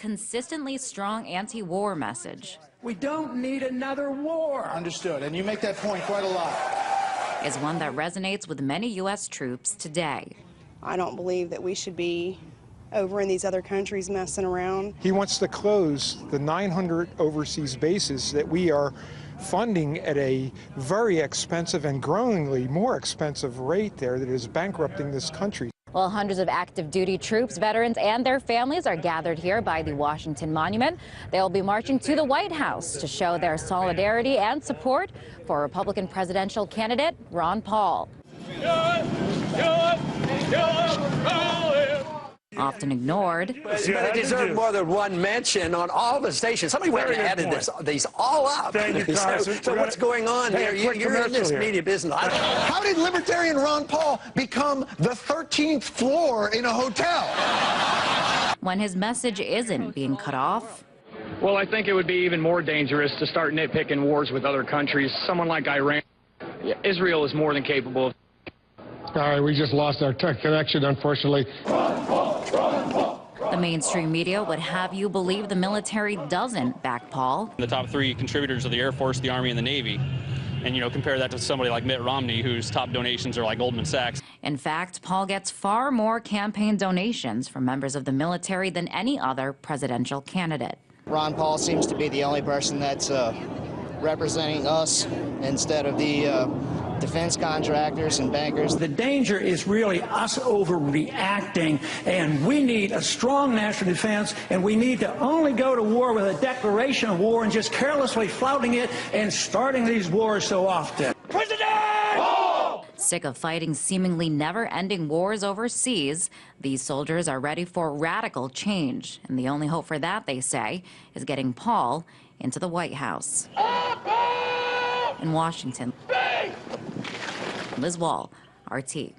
consistently strong anti-war message. We don't need another war. Understood, and you make that point quite a lot. Is one that resonates with many U.S. troops today. I don't believe that we should be over in these other countries messing around. He wants to close the 900 overseas bases that we are funding at a very expensive and growingly more expensive rate there that is bankrupting this country. Well, hundreds of active duty troops, veterans, and their families are gathered here by the Washington Monument. They'll be marching to the White House to show their solidarity and support for Republican presidential candidate Ron Paul. Often ignored. But it deserved more than one mention on all the stations. Somebody went and added these all up. Thank you, so what's going on here? You're in this media business. How did Libertarian Ron Paul become the 13th floor in a hotel? When his message isn't being cut off. Well, I think it would be even more dangerous to start nitpicking wars with other countries. Someone like Iran, Israel is more than capable of. All right, we just lost our connection, unfortunately. The mainstream media would have you believe the military doesn't back Paul. The top three contributors are the Air Force, the Army, and the Navy. And, compare that to somebody like Mitt Romney, whose top donations are like Goldman Sachs. In fact, Paul gets far more campaign donations from members of the military than any other presidential candidate. Ron Paul seems to be the only person that's representing us instead of the defense contractors and bankers. The danger is really us overreacting, and we need a strong national defense, and we need to only go to war with a declaration of war and just carelessly flouting it and starting these wars so often. President! Oh! Sick of fighting seemingly never-ending wars overseas, these soldiers are ready for radical change, and the only hope for that, they say, is getting Paul into the White House. In Washington, Liz Wall, RT.